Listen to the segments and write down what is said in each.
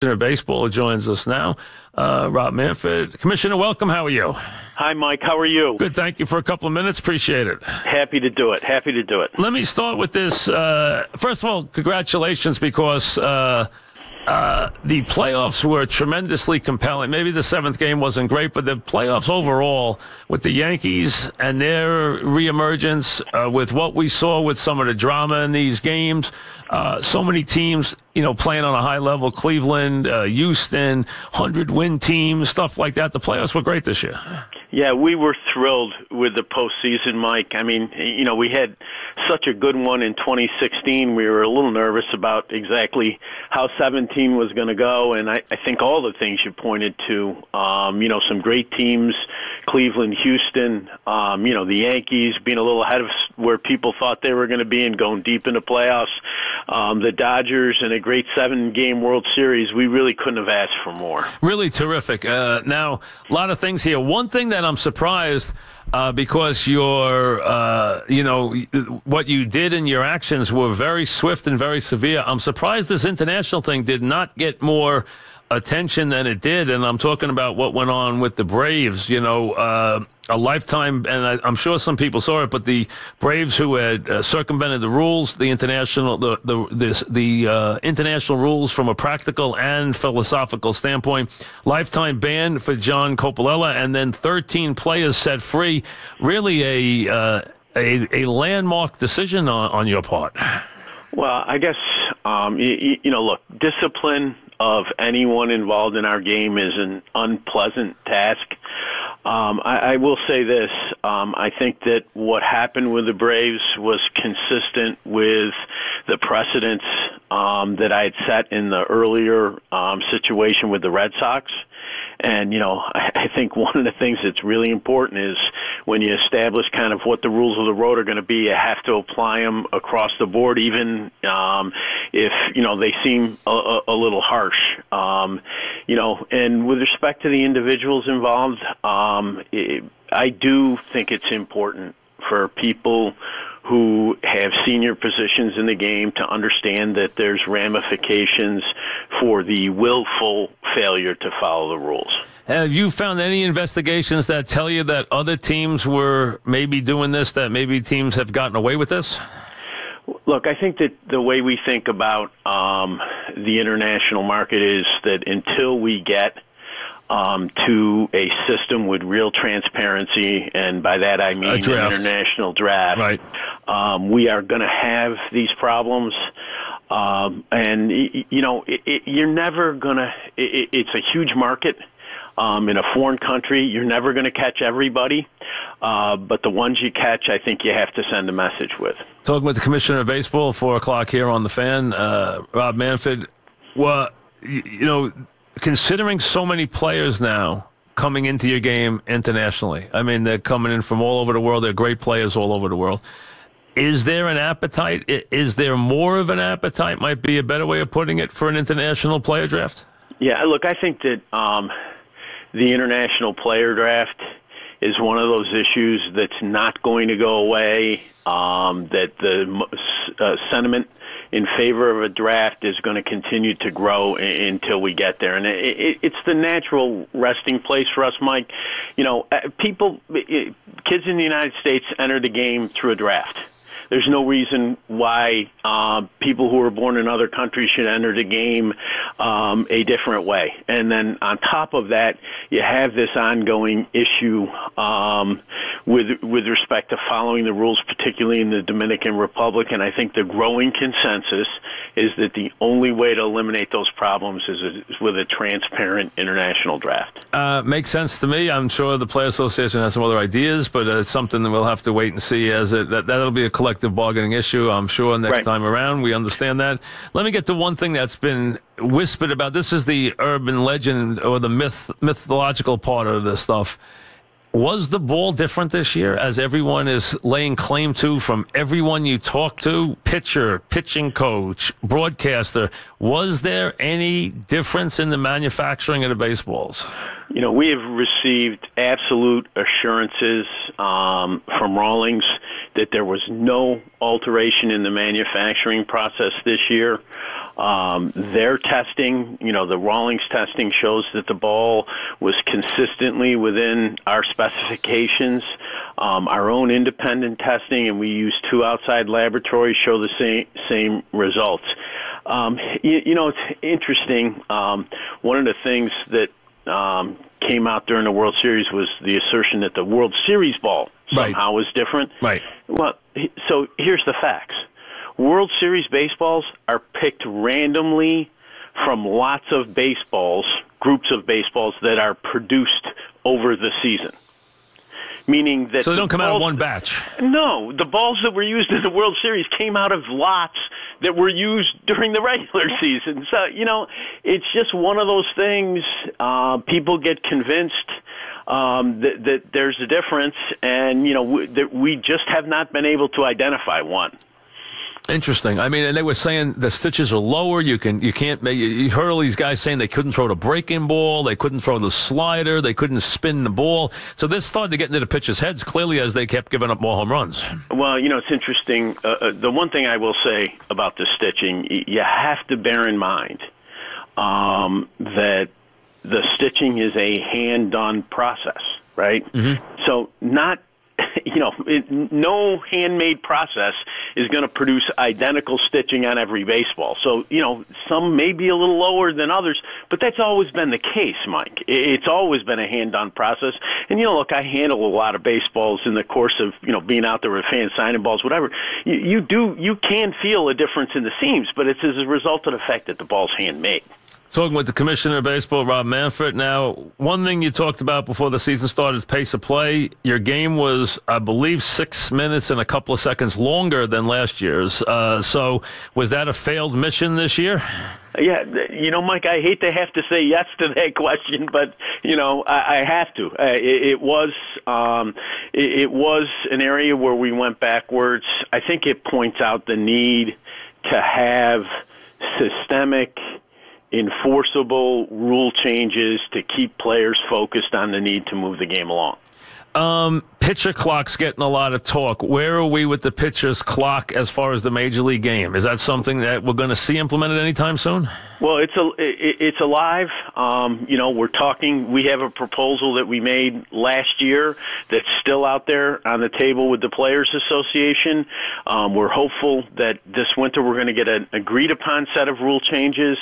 Commissioner of Baseball joins us now. Rob Manfred. Commissioner, welcome. How are you? Hi, Mike. How are you? Good. Thank you for a couple of minutes. Appreciate it. Happy to do it. Happy to do it. Let me start with this. First of all, congratulations, because the playoffs were tremendously compelling. Maybe the seventh game wasn't great, but the playoffs overall, with the Yankees and their reemergence, with what we saw with some of the drama in these games, so many teams, playing on a high level, Cleveland, Houston, 100-win teams, stuff like that. The playoffs were great this year. Yeah, we were thrilled with the postseason, Mike. I mean, we had such a good one in 2016. We were a little nervous about exactly how 17 was going to go, and I think all the things you pointed to, some great teams, Cleveland, Houston, the Yankees being a little ahead of where people thought they were going to be and going deep into playoffs, the Dodgers, and a great 7-game World Series. We really couldn't have asked for more. Really terrific. Now, a lot of things here. One thing that I'm surprised, because what you did and your actions were very swift and very severe. I'm surprised this international thing did not get more attention than it did, and I'm talking about what went on with the Braves. A lifetime, and I'm sure some people saw it, but the Braves, who had circumvented the rules, the international international rules from a practical and philosophical standpoint, lifetime ban for John Coppola, and then 13 players set free. Really a landmark decision on your part. Well, I guess look, discipline of anyone involved in our game is an unpleasant task. I will say this. I think that what happened with the Braves was consistent with the precedents that I had set in the earlier situation with the Red Sox. And, I think one of the things that's really important is when you establish kind of what the rules of the road are going to be, you have to apply them across the board, even if, they seem a little harsh. And with respect to the individuals involved, I do think it's important for people who have senior positions in the game to understand that there's ramifications for the willful failure to follow the rules. Have you found any investigations that tell you that other teams were maybe doing this, that maybe teams have gotten away with this? Look, I think that the way we think about the international market is that until we get to a system with real transparency, and by that I mean an international draft, right. We are going to have these problems. You're never going to – it's a huge market. In a foreign country, you're never going to catch everybody. But the ones you catch, I think you have to send a message with. Talking with the Commissioner of Baseball, 4 o'clock here on The Fan, Rob Manfred. Well, considering so many players now coming into your game internationally, I mean, they're coming in from all over the world. They're great players all over the world. Is there an appetite? Is there more of an appetite, might be a better way of putting it, for an international player draft? Yeah, look, I think that the international player draft is one of those issues that's not going to go away, that the sentiment in favor of a draft is going to continue to grow until we get there. And it's the natural resting place for us, Mike. Kids in the United States enter the game through a draft. There's no reason why people who are born in other countries should enter the game a different way. And then on top of that, you have this ongoing issue with respect to following the rules, particularly in the Dominican Republic. And I think the growing consensus is that the only way to eliminate those problems is with a transparent international draft. Makes sense to me. I'm sure the Player Association has some other ideas, but it's something that we'll have to wait and see. That'll be a collective bargaining issue, I'm sure, next time around. We understand that. Let me get to one thing that's been whispered about. This is the urban legend or the mythological part of this stuff. Was the ball different this year, as everyone is laying claim to, from everyone you talk to, pitcher, pitching coach, broadcaster? Was there any difference in the manufacturing of the baseballs? We have received absolute assurances from Rawlings that there was no alteration in the manufacturing process this year. Their testing, the Rawlings testing shows that the ball was consistently within our specifications. Our own independent testing, and we used 2 outside laboratories, show the same results. It's interesting. One of the things that came out during the World Series was the assertion that the World Series ball somehow was different. Right. Well, so here's the facts. World Series baseballs are picked randomly from lots of baseballs, groups of baseballs that are produced over the season. Meaning that so they don't come out of one batch. No, the balls that were used in the World Series came out of lots that were used during the regular season. So, it's just one of those things. People get convinced that there's a difference, and, that we just have not been able to identify one. Interesting. I mean, and they were saying the stitches are lower. You can't make. You heard all these guys saying they couldn't throw the breaking ball, they couldn't throw the slider, they couldn't spin the ball. So this started to get into the pitchers' heads clearly as they kept giving up more home runs. Well, it's interesting. The one thing I will say about the stitching, you have to bear in mind that the stitching is a hand-done process, right? Mm-hmm. So not. No handmade process is going to produce identical stitching on every baseball. So, some may be a little lower than others, but that's always been the case, Mike. It's always been a hand-done process. And, look, I handle a lot of baseballs in the course of, being out there with fans signing balls, whatever. You can feel a difference in the seams, but it's as a result of the fact that the ball's handmade. Talking with the Commissioner of Baseball, Rob Manfred. Now, one thing you talked about before the season started is pace of play. Your game was, I believe, 6 minutes and a couple of seconds longer than last year's. So was that a failed mission this year? Yeah, Mike, I hate to have to say yes to that question, but, I have to. It was an area where we went backwards. I think it points out the need to have systemic, enforceable rule changes to keep players focused on the need to move the game along. Pitcher clock's getting a lot of talk. Where are we with the pitcher's clock as far as the Major League game? Is that something that we're going to see implemented anytime soon? Well, it's alive. We're talking. We have a proposal that we made last year that's still out there on the table with the Players Association. We're hopeful that this winter we're going to get an agreed-upon set of rule changes,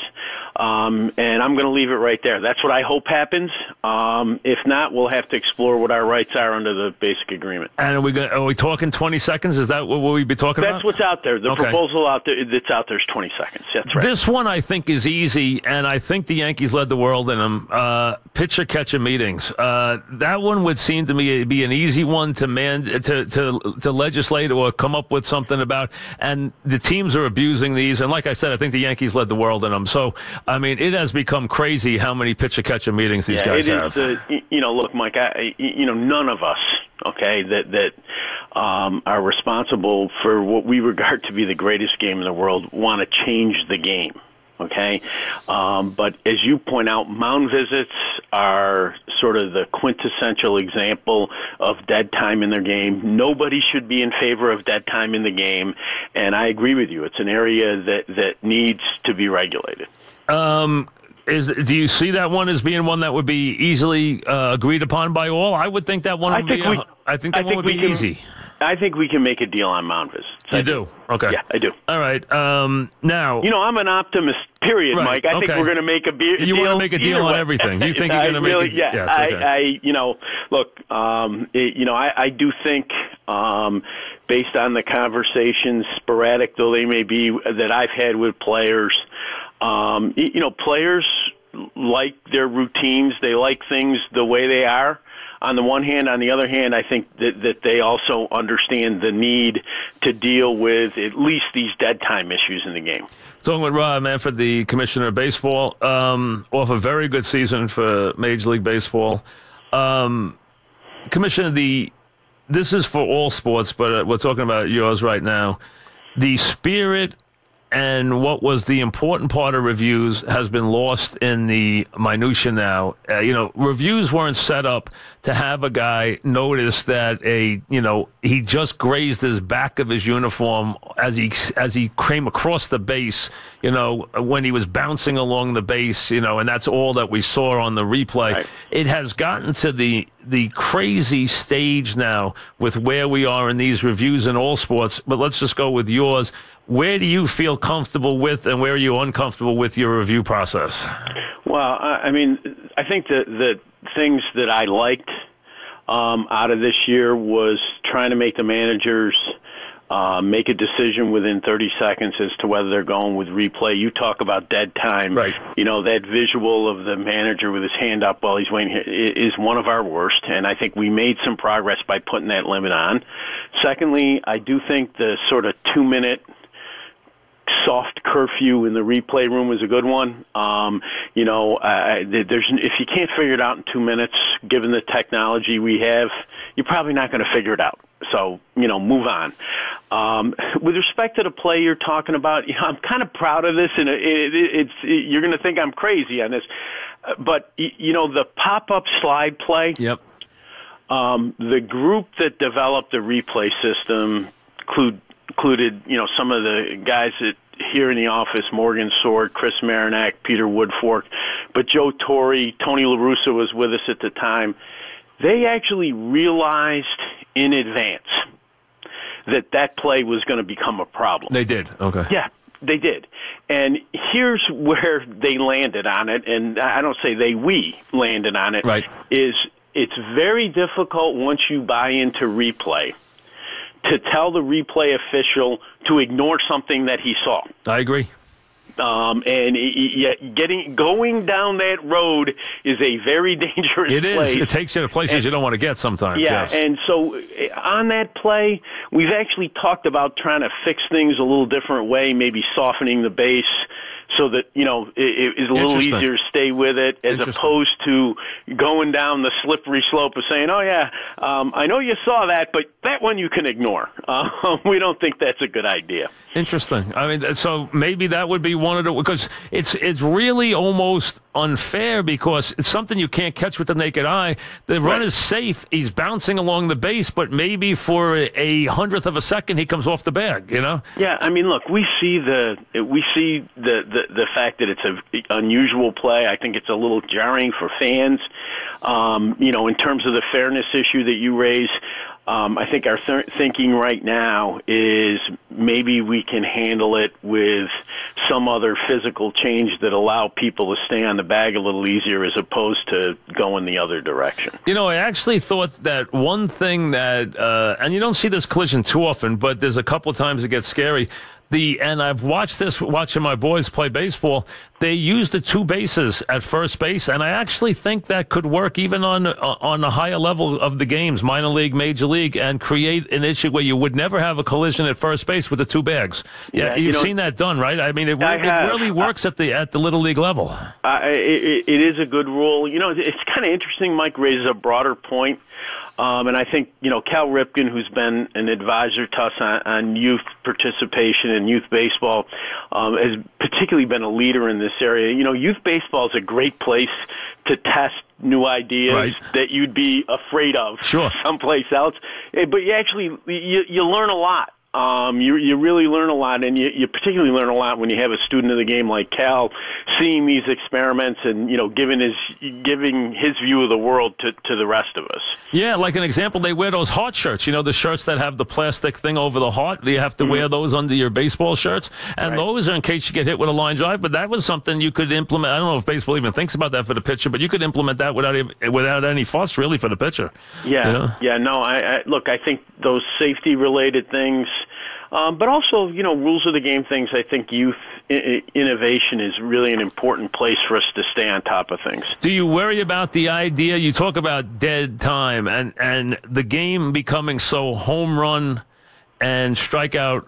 and I'm going to leave it right there. That's what I hope happens. If not, we'll have to explore what our rights are under the basic agreement. And are we talking 20 seconds? Is that what we'll be talking about? That's what's out there. The proposal that's out there is 20 seconds. That's right. This one, I think, is easy, and I think the Yankees led the world in them. Pitcher-catcher meetings. That one would seem to me be an easy one to legislate or come up with something about, and the teams are abusing these, and like I said, I think the Yankees led the world in them. So, I mean, it has become crazy how many pitcher-catcher meetings these guys have. Look, Mike, none of us, that are responsible for what we regard to be the greatest game in the world want to change the game. But as you point out, mound visits are sort of the quintessential example of dead time in their game. Nobody should be in favor of dead time in the game, and I agree with you. It's an area that needs to be regulated. Do you see that one as being one that would be easily agreed upon by all? I would think that one would be easy. I think we can make a deal on mound visits. You do? Okay. Yeah, I do. All right. Now, I'm an optimist, period, right, Mike. I think we're going to make a deal. You want to make a deal on everything. You think you're going to make a deal? Yes, I do think, based on the conversations, sporadic though they may be, that I've had with players, players like their routines. They like things the way they are. On the one hand, on the other hand, I think that they also understand the need to deal with at least these dead time issues in the game. Talking with Rob Manfred, the Commissioner of Baseball, off a very good season for Major League Baseball. Commissioner, this is for all sports, but we're talking about yours right now. The spirit and what was the important part of reviews has been lost in the minutia now. Reviews weren't set up to have a guy notice that he just grazed his back of his uniform as he came across the base, when he was bouncing along the base, and that's all that we saw on the replay. Right. It has gotten to the crazy stage now with where we are in these reviews in all sports, but let's just go with yours. Where do you feel comfortable with, and where are you uncomfortable with your review process? Well, I think the things that I liked out of this year was trying to make the managers make a decision within 30 seconds as to whether they're going with replay. You talk about dead time. Right. That visual of the manager with his hand up while he's waiting is one of our worst, and I think we made some progress by putting that limit on. Secondly, I do think the sort of 2-minute soft curfew in the replay room was a good one. If you can't figure it out in 2 minutes, given the technology we have, you're probably not going to figure it out. So, move on. With respect to the play you're talking about, I'm kind of proud of this, and you're going to think I'm crazy on this, but the pop-up slide play. Yep. The group that developed the replay system included, some of the guys that here in the office, Morgan Sword, Chris Marinac, Peter Woodfork, but Joe Torre, Tony La Russa was with us at the time. They actually realized in advance that play was going to become a problem. They did. Okay. Yeah, they did. And here's where they landed on it, and I don't say we landed on it, right. Is it's very difficult once you buy into replay to tell the replay official to ignore something that he saw. I agree. Going down that road is a very dangerous place. It takes you to places you don't want to get sometimes. Yeah, yes. And so on that play, we've actually talked about trying to fix things a little different way, maybe softening the base so that, it is a little easier to stay with it, as opposed to going down the slippery slope of saying, oh, yeah, I know you saw that, but that one you can ignore. We don't think that's a good idea. Interesting. So maybe that would be one of the, because it's really almost unfair because it's something you can't catch with the naked eye. The run is safe. He's bouncing along the base, but maybe for a hundredth of a second he comes off the bag, Yeah, look, we see the fact that it's an unusual play. I think it's a little jarring for fans. In terms of the fairness issue that you raise, I think our thinking right now is maybe we can handle it with some other physical change that allow people to stay on the bag a little easier as opposed to going the other direction. I actually thought that one thing that, and you don't see this collision too often, but there's a couple of times it gets scary. And I've watched this watching my boys play baseball. They use the two bases at first base, and I actually think that could work even on a higher level of the games, minor league, major league, and create an issue where you would never have a collision at first base with the two bags. Yeah, you've seen that done, right? It really works at the little league level. It is a good rule. It's kind of interesting. Mike raises a broader point. And I think, Cal Ripken, who's been an advisor to us on youth participation in youth baseball, has particularly been a leader in this area. Youth baseball is a great place to test new ideas that you'd be afraid of someplace else. But you learn a lot. You really learn a lot, and you particularly learn a lot when you have a student of the game like Cal seeing these experiments and giving his view of the world to the rest of us. Yeah, like an example, they wear those heart shirts. The shirts that have the plastic thing over the heart. You have to wear those under your baseball shirts, and those are in case you get hit with a line drive. But that was something you could implement. I don't know if baseball even thinks about that for the pitcher, but you could implement that without any fuss, really, for the pitcher. Yeah, No, I think those safety-related things. But also, rules of the game things, I think youth innovation is really an important place for us to stay on top of things. Do you worry about the idea, you talk about dead time and the game becoming so home run and strikeout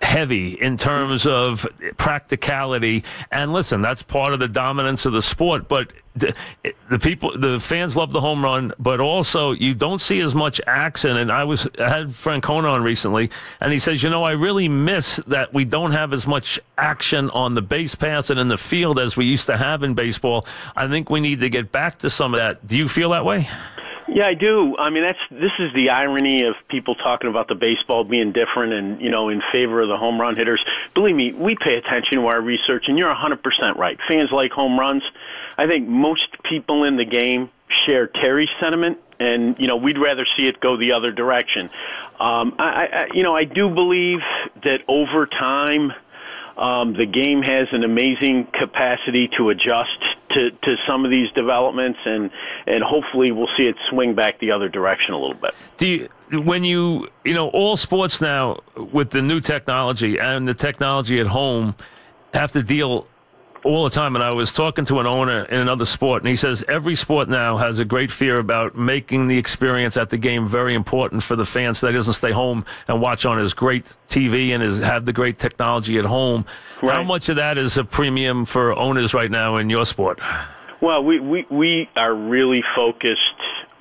heavy in terms of practicality. And listen, that's part of the dominance of the sport. But the fans love the home run, but also you don't see as much action. And I had Francona on recently, and he says, I really miss that we don't have as much action on the base pass and in the field as we used to have in baseball. I think we need to get back to some of that. Do you feel that way? Yeah, I do. I mean, this is the irony of people talking about the baseball being different and, in favor of the home run hitters. Believe me, we pay attention to our research, and you're 100% right. Fans like home runs. I think most people in the game share Terry's sentiment, and, we'd rather see it go the other direction. I do believe that over time, the game has an amazing capacity to adjust to some of these developments, and hopefully we'll see it swing back the other direction a little bit. All sports now with the new technology and the technology at home have to deal all the time. And I was talking to an owner in another sport, and he says every sport now has a great fear about making the experience at the game very important for the fans, so that he doesn't stay home and watch on his great TV and have the great technology at home. Right. How much of that is a premium for owners right now in your sport? Well, we are really focused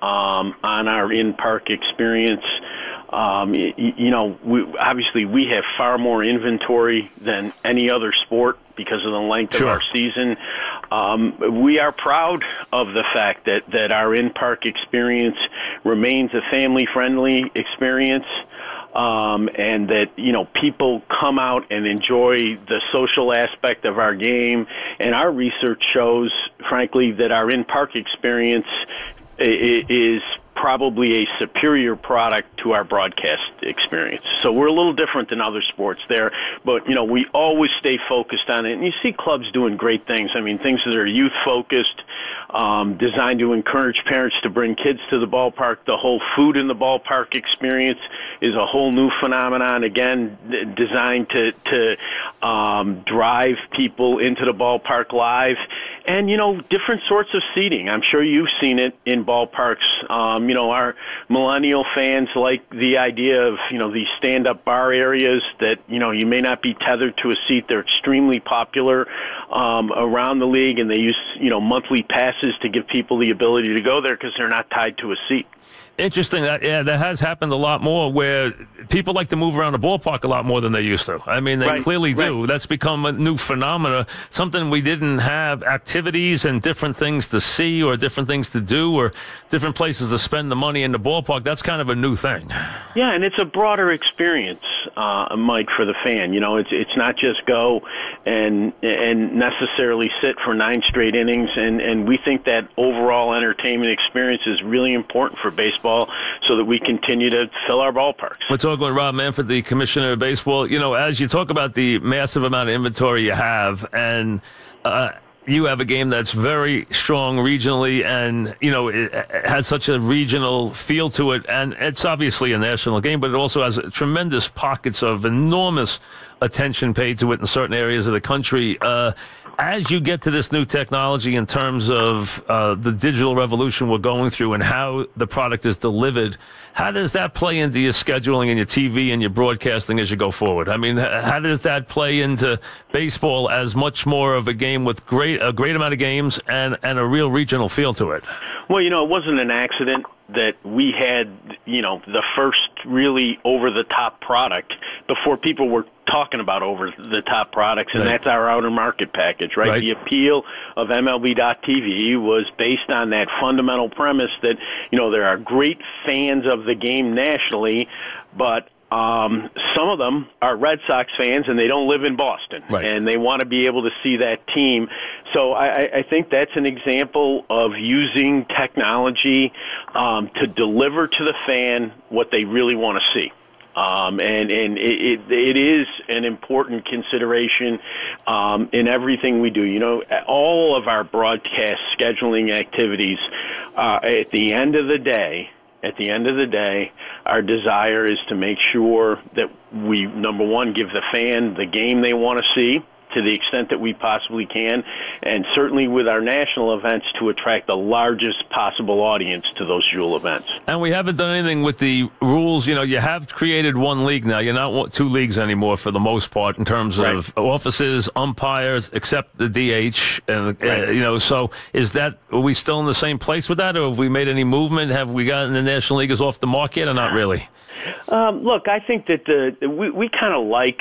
on our in-park experience. Obviously we have far more inventory than any other sport because of the length of our season. We are proud of the fact that our in-park experience remains a family-friendly experience. And that, people come out and enjoy the social aspect of our game. And our research shows, frankly, that our in-park experience is probably a superior product to our broadcast experience. So we're a little different than other sports there, but, we always stay focused on it. And you see clubs doing great things. I mean, things that are youth-focused, designed to encourage parents to bring kids to the ballpark. The whole food in the ballpark experience is a whole new phenomenon, again, designed to drive people into the ballpark live. And, different sorts of seating. I'm sure you've seen it in ballparks. Our millennial fans like the idea of, these stand-up bar areas that, you may not be tethered to a seat. They're extremely popular around the league, and they use, monthly passes to give people the ability to go there because they're not tied to a seat. Interesting. That has happened a lot more, where people like to move around the ballpark a lot more than they used to. I mean, they clearly do. Right. That's become a new phenomena, something we didn't have, activities and different things to see or different things to do or different places to spend the money in the ballpark. That's kind of a new thing. Yeah, and it's a broader experience, Mike, for the fan. It's not just go and necessarily sit for 9 straight innings, and we think that overall entertainment experience is really important for baseball, so that we continue to fill our ballparks. We're talking with Rob Manfred, the commissioner of baseball. As you talk about the massive amount of inventory you have, and you have a game that's very strong regionally, and it has such a regional feel to it, and it's obviously a national game, but it also has tremendous pockets of enormous attention paid to it in certain areas of the country. As you get to this new technology in terms of the digital revolution we're going through and how the product is delivered, how does that play into your scheduling and your TV and your broadcasting as you go forward? I mean, how does that play into baseball as much more of a game with a great amount of games and a real regional feel to it? Well, it wasn't an accident that we had, the first really over-the-top product before people were talking about over-the-top products, and that's our outer market package, right? The appeal of MLB.TV was based on that fundamental premise that, there are great fans of the game nationally, but some of them are Red Sox fans, and they don't live in Boston, and they want to be able to see that team. So I think that's an example of using technology to deliver to the fan what they really want to see. And it is an important consideration in everything we do. All of our broadcast scheduling activities, at the end of the day, our desire is to make sure that we, number one, give the fan the game they want to see, to the extent that we possibly can, and certainly with our national events to attract the largest possible audience to those jewel events. And we haven't done anything with the rules. You know, you have created one league now. You're not two leagues anymore for the most part in terms of offices, umpires, except the DH. And, you know, so are we still in the same place with that, or have we made any movement? Have we gotten the National Leaguers off the mark yet, or not really? Look, I think that we kind of like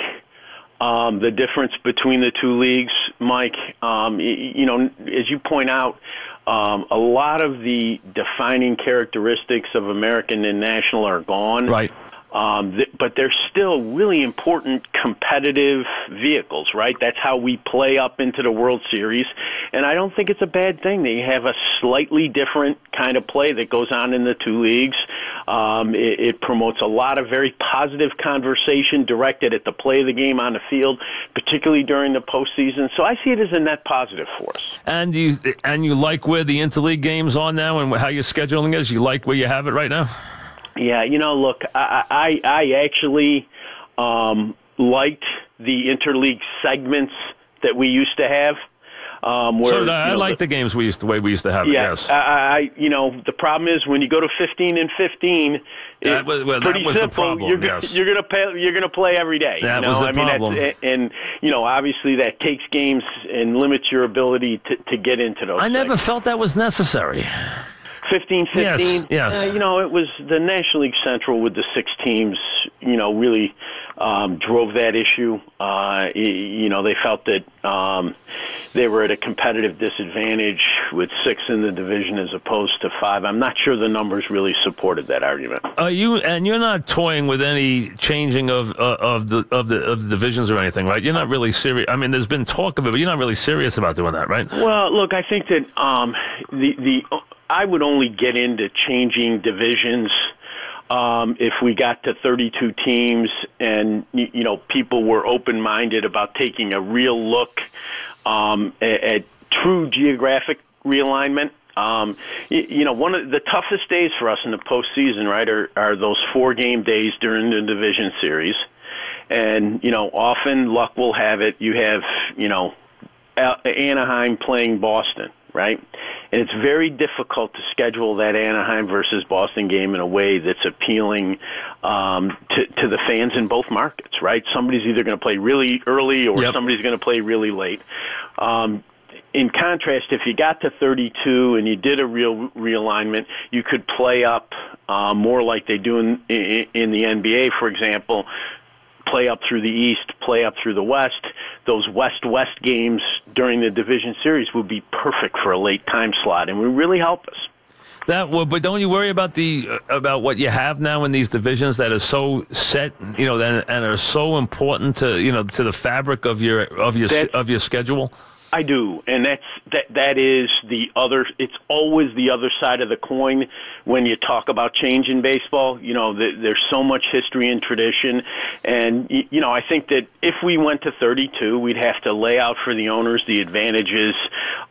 the difference between the two leagues, Mike. You know, as you point out, a lot of the defining characteristics of American and National are gone. Right. But they're still really important competitive vehicles, right? That's how we play up into the World Series. And I don't think it's a bad thing that you have a slightly different kind of play that goes on in the two leagues. It promotes a lot of very positive conversation directed at the play of the game on the field, particularly during the postseason. So I see it as a net positive for us. And you like where the interleague games are now and how your scheduling is? You like where you have it right now? Yeah, you know, look, I actually liked the interleague segments that we used to have. Where, I like the games the way we used to have it. Yes. You know, the problem is when you go to 15 and 15, that was simple. The problem. You're gonna play every day. That was the problem. And you know, obviously that takes games and limits your ability to get into those. I never felt that was necessary. 15-15. Yes. You know, it was the National League Central with the 6 teams, you know, really drove that issue. You know, they felt that they were at a competitive disadvantage with 6 in the division as opposed to 5. I'm not sure the numbers really supported that argument. You're not toying with any changing of the divisions or anything, right? You're not really serious. I mean, there's been talk of it, but you're not really serious about doing that, right? Well, look, I think that I would only get into changing divisions if we got to 32 teams and, you know, people were open-minded about taking a real look at true geographic realignment. You know, one of the toughest days for us in the postseason, right, are those 4-game days during the division series. And, you know, often luck will have it. You have, you know, Anaheim playing Boston, right? And it's very difficult to schedule that Anaheim versus Boston game in a way that's appealing to the fans in both markets, right? Somebody's either going to play really early or somebody's going to play really late. In contrast, if you got to 32 and you did a real realignment, you could play up more like they do in the NBA, for example, play up through the East, play up through the West. Those West-West games during the division series would be perfect for a late time slot and would really help us. But don't you worry about about what you have now in these divisions that are so set, you know, and are so important to, you know, to the fabric of your schedule? I do, and that is the other. It's always the other side of the coin when you talk about change in baseball. You know, there's so much history and tradition, and you know, I think that if we went to 32, we'd have to lay out for the owners the advantages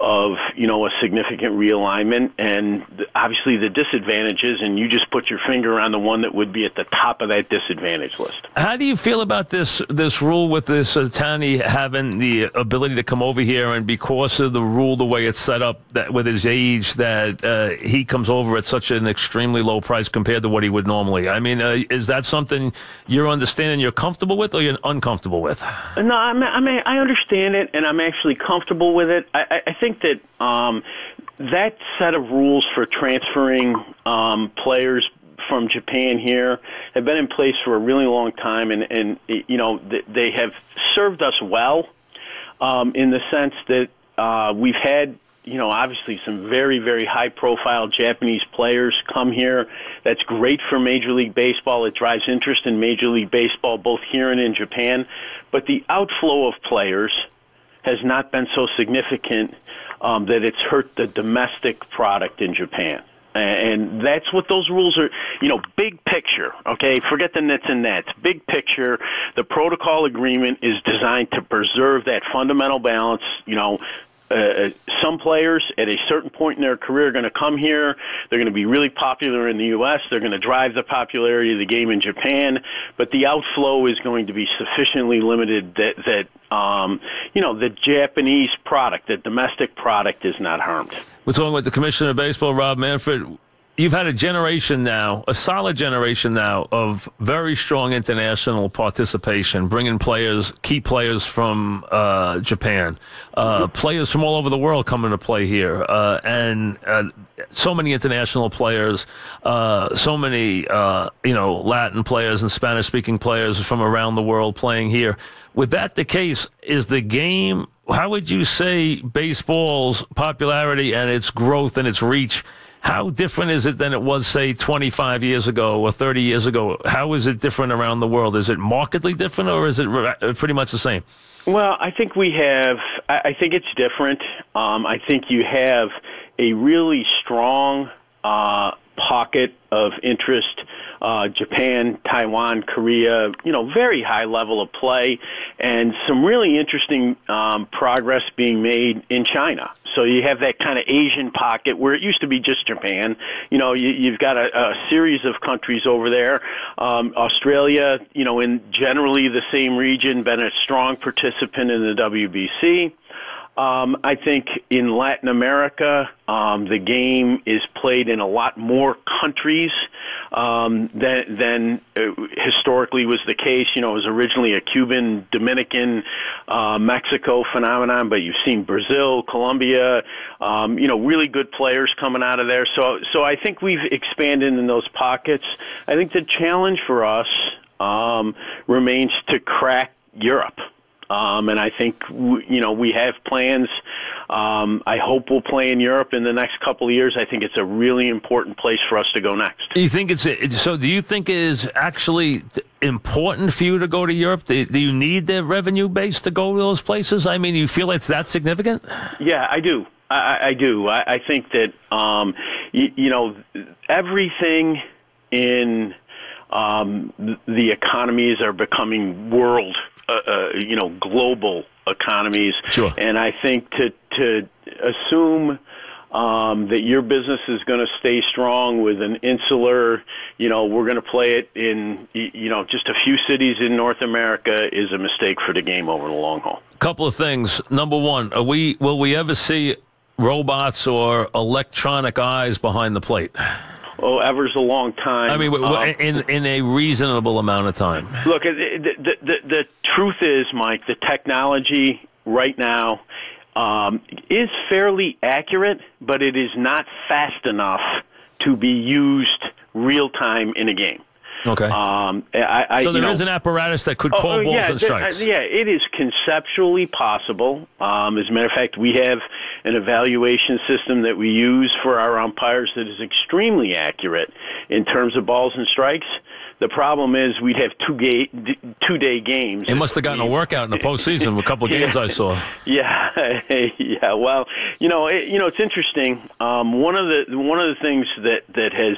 of, you know, a significant realignment, and obviously the disadvantages. And you just put your finger on the one that would be at the top of that disadvantage list. How do you feel about this rule with this Ohtani having the ability to come over here? And because of the rule, the way it's set up, that with his age, that he comes over at such an extremely low price compared to what he would normally. I mean, is that something you're understanding, you're comfortable with, or you're uncomfortable with? No, I understand it, and I'm actually comfortable with it. I think that that set of rules for transferring players from Japan here have been in place for a really long time, and you know, they have served us well. In the sense that we've had, you know, obviously some very, very high-profile Japanese players come here. That's great for Major League Baseball. It drives interest in Major League Baseball both here and in Japan. But the outflow of players has not been so significant that it's hurt the domestic product in Japan. And that's what those rules are, you know, big picture, okay? Forget the nits and nats. Big picture, the protocol agreement is designed to preserve that fundamental balance, you know, some players at a certain point in their career are going to come here. They're going to be really popular in the U.S. They're going to drive the popularity of the game in Japan. But the outflow is going to be sufficiently limited that the Japanese product, the domestic product, is not harmed. We're talking with the Commissioner of Baseball, Rob Manfred. You've had a generation now, a solid generation now, of very strong international participation, bringing players, key players from Japan, players from all over the world coming to play here, and so many international players, so many Latin players and Spanish-speaking players from around the world playing here. With that the case, is the game, how would you say baseball's popularity and its growth and its reach, how different is it than it was, say, 25 years ago or 30 years ago? How is it different around the world? Is it markedly different, or is it pretty much the same? Well, I think I think it's different. I think you have a really strong pocket of interest, Japan, Taiwan, Korea, very high level of play, and some really interesting progress being made in China. So you have that kind of Asian pocket where it used to be just Japan. You've got a series of countries over there. Australia, in generally the same region, been a strong participant in the WBC. I think in Latin America, the game is played in a lot more countries than historically was the case. It was originally a Cuban, Dominican, Mexico phenomenon, but you've seen Brazil, Colombia, really good players coming out of there. So I think we've expanded in those pockets. I think the challenge for us remains to crack Europe. And I think, we have plans. I hope we'll play in Europe in the next couple of years. I think it's a really important place for us to go next. You think so do you think it is actually important for you to go to Europe? Do you need the revenue base to go to those places? I mean, you feel it's that significant? Yeah, I do. I do. I think that, everything in the economies are becoming global economies. Sure. And I think to assume that your business is going to stay strong with an insular, we're going to play it in, just a few cities in North America is a mistake for the game over the long haul. Couple of things. Number one, will we ever see robots or electronic eyes behind the plate? Oh, ever's a long time. I mean, in a reasonable amount of time. Look, the truth is, Mike, the technology right now is fairly accurate, but it is not fast enough to be used real time in a game. Okay. So there is an apparatus that could call balls and strikes. Yeah, it is conceptually possible. As a matter of fact, we have an evaluation system that we use for our umpires that is extremely accurate in terms of balls and strikes. The problem is we'd have two-day games. It must have gotten a workout in the postseason with a couple of games I saw. Yeah, yeah. Well, it's interesting. One of the things that has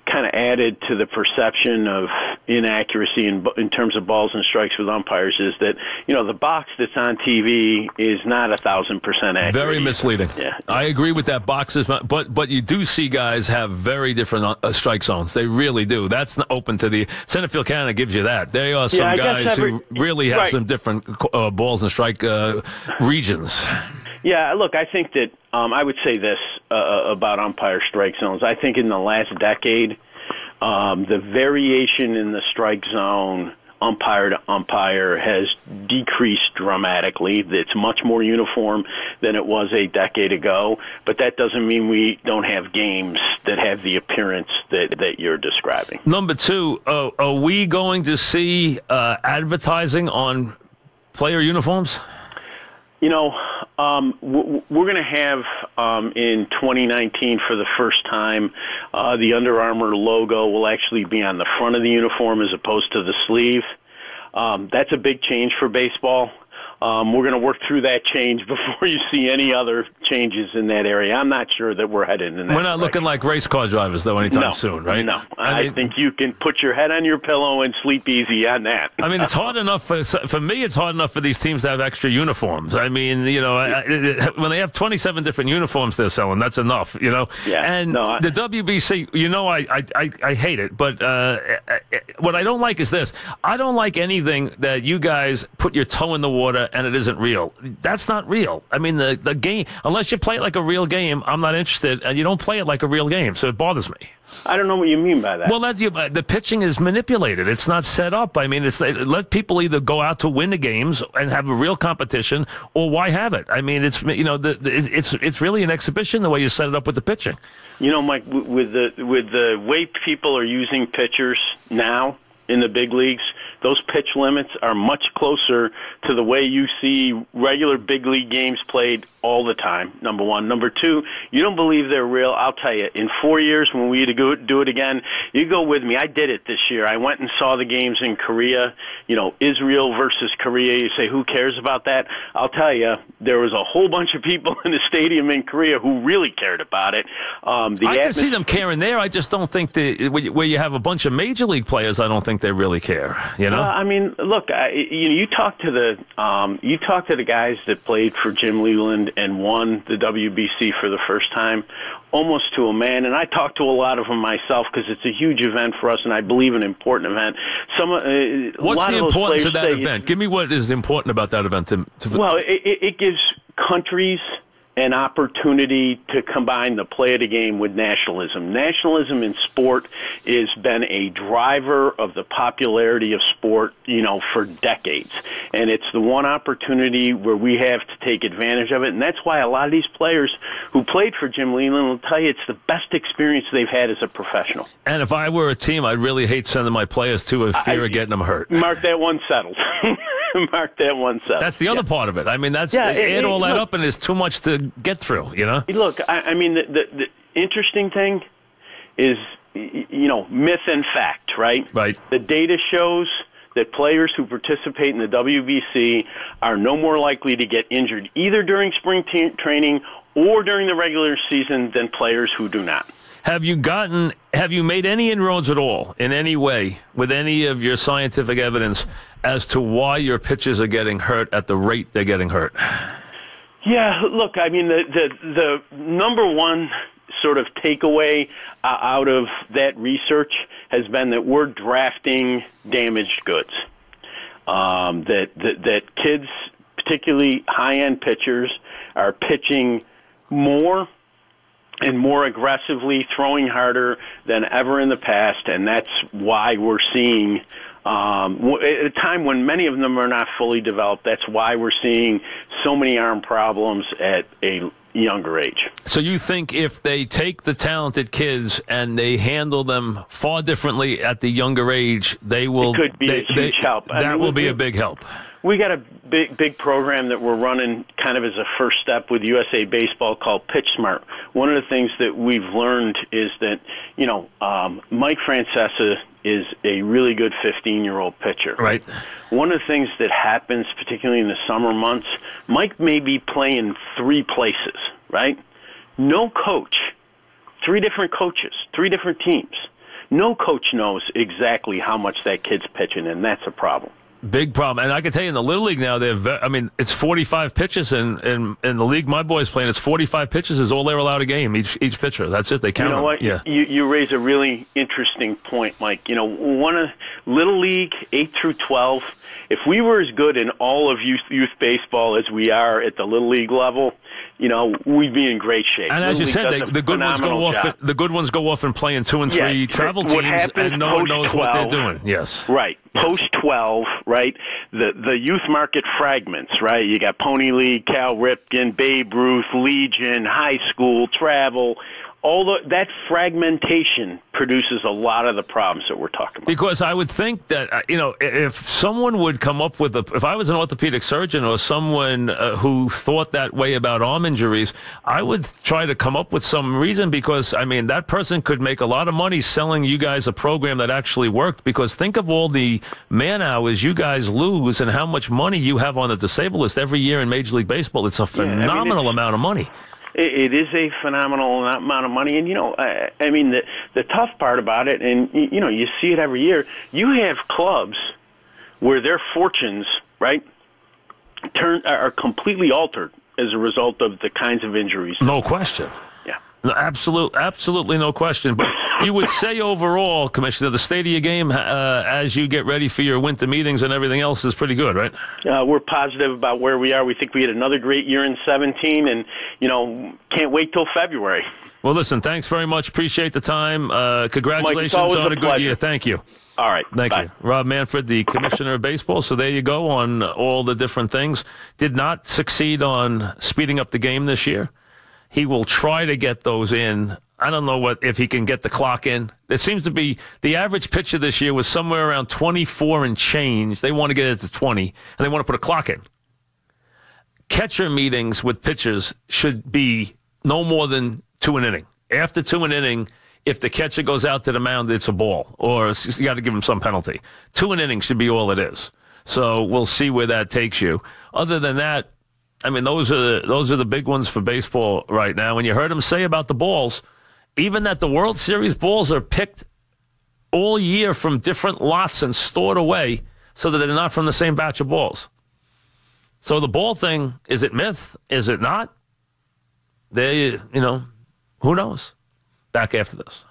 kind of added to the perception of inaccuracy in terms of balls and strikes with umpires is that, the box that's on TV is not 1,000% accurate. Very misleading. Yeah. I agree with that. Boxes, but you do see guys have very different strike zones. They really do. That's not open to the center field. Canada gives you that. There are some guys who really have some different balls and strike regions. Yeah, look, I think that I would say this about umpire strike zones. I think in the last decade, the variation in the strike zone, umpire to umpire, has decreased dramatically. It's much more uniform than it was a decade ago, but that doesn't mean we don't have games that have the appearance that you're describing. Number two, are we going to see advertising on player uniforms? We're going to have in 2019 for the first time, the Under Armour logo will actually be on the front of the uniform as opposed to the sleeve. That's a big change for baseball. We're going to work through that change before you see any other changes in that area. I'm not sure that we're headed in that We're not looking like race car drivers, though, anytime soon, right? No. I think you can put your head on your pillow and sleep easy on that. I mean, it's hard enough for me. It's hard enough for these teams to have extra uniforms. I mean, when they have 27 different uniforms they're selling, that's enough, Yeah. And the WBC, I hate it, but what I don't like is this. I don't like anything that you guys put your toe in the water and it isn't real. That's not real. I mean, the game, unless you play it like a real game, I'm not interested, and you don't play it like a real game, so it bothers me. I don't know what you mean by that. Well, the pitching is manipulated. It's not set up. I mean, let people either go out to win the games and have a real competition, or why have it? I mean, it's really an exhibition the way you set it up with the pitching. Mike, with the way people are using pitchers now in the big leagues, those pitch limits are much closer to the way you see regular big league games played all the time, number one. Number two, you don't believe they're real. I'll tell you, in 4 years when we do it again, you go with me. I did it this year. I went and saw the games in Korea, Israel versus Korea. You say, who cares about that? I'll tell you, there was a whole bunch of people in the stadium in Korea who really cared about it. I can see them caring there. I just don't think where you have a bunch of major league players, I don't think they really care, I mean, look, you talk to the guys that played for Jim Leland and won the WBC for the first time, almost to a man. And I talk to a lot of them myself because it's a huge event for us, and I believe an important event. What's the importance of that event? Give me what is important about that event. Well, it gives countries an opportunity to combine the play of the game with nationalism. Nationalism in sport has been a driver of the popularity of sport, for decades. And it's the one opportunity where we have to take advantage of it. And that's why a lot of these players who played for Jim Leland will tell you it's the best experience they've had as a professional. And if I were a team, I'd really hate sending my players to a fear of getting them hurt. Mark that one settled. Mark that one settled. That's the other part of it. I mean, add all that up, and there's too much to get through, Look, I mean, the interesting thing is, myth and fact, right? Right. The data shows that players who participate in the WBC are no more likely to get injured either during spring training or during the regular season than players who do not. Have you made any inroads at all in any way with any of your scientific evidence as to why your pitchers are getting hurt at the rate they're getting hurt? Yeah, look, I mean, the number one sort of takeaway out of that research has been that we're drafting damaged goods. That kids, particularly high-end pitchers, are pitching more and more aggressively, throwing harder than ever in the past, and that's why we're seeing, at a time when many of them are not fully developed, that's why we're seeing so many arm problems at a younger age. So you think if they take the talented kids and they handle them far differently at the younger age, they will... It could be a huge help. That will be a big help. We got a big program that we're running kind of as a first step with USA Baseball called Pitch Smart. One of the things that we've learned is that, Mike Francesa is a really good 15-year-old pitcher. Right. One of the things that happens, particularly in the summer months, Mike may be playing 3 places, right? No coach, 3 different coaches, 3 different teams. No coach knows exactly how much that kid's pitching, and that's a problem. Big problem. And I can tell you in the Little League now, it's 45 pitches in the league my boys playing. It's 45 pitches is all they're allowed a game, each pitcher. That's it. They count them. What? Yeah. You raise a really interesting point, Mike. One of Little League, 8 through 12, if we were as good in all of youth baseball as we are at the Little League level, we'd be in great shape. And as you said, the good ones go off. The good ones go off and play in 2 and 3 travel teams, and no one knows what they're doing. Yes, right. Post 12, right? The youth market fragments, right? You got Pony League, Cal Ripken, Babe Ruth, Legion, high school, travel. That fragmentation produces a lot of the problems that we're talking about. Because I would think that, if someone would come up with if I was an orthopedic surgeon or someone who thought that way about arm injuries, I would try to come up with some reason because, that person could make a lot of money selling you guys a program that actually worked because think of all the man hours you guys lose and how much money you have on the disabled list every year in Major League Baseball. It's a phenomenal amount of money. it is a phenomenal amount of money. And, I mean, the tough part about it, and, you see it every year, you have clubs where their fortunes, right, are completely altered as a result of the kinds of injuries. No question. Yeah. No, absolutely no question. But you would say overall, Commissioner, the state of your game as you get ready for your winter meetings and everything else is pretty good, right? We're positive about where we are. We think we had another great year in 2017, and, can't wait till February. Well, listen, thanks very much. Appreciate the time. Congratulations on a good year. Thank you. All right. Thank Bye. you. Rob Manfred, the Commissioner of Baseball. So there you go on all the different things. Did not succeed on speeding up the game this year. He will try to get those in. I don't know if he can get the clock in. It seems to be the average pitcher this year was somewhere around 24 and change. They want to get it to 20, and they want to put a clock in. Catcher meetings with pitchers should be no more than 2 an inning. After 2 an inning, if the catcher goes out to the mound, it's a ball, or you got to give him some penalty. 2 an inning should be all it is. So we'll see where that takes you. Other than that, I mean, those are the big ones for baseball right now. And you heard him say about the balls, even that the World Series balls are picked all year from different lots and stored away so that they're not from the same batch of balls. So the ball thing, is it myth? Is it not? Who knows? Back after this.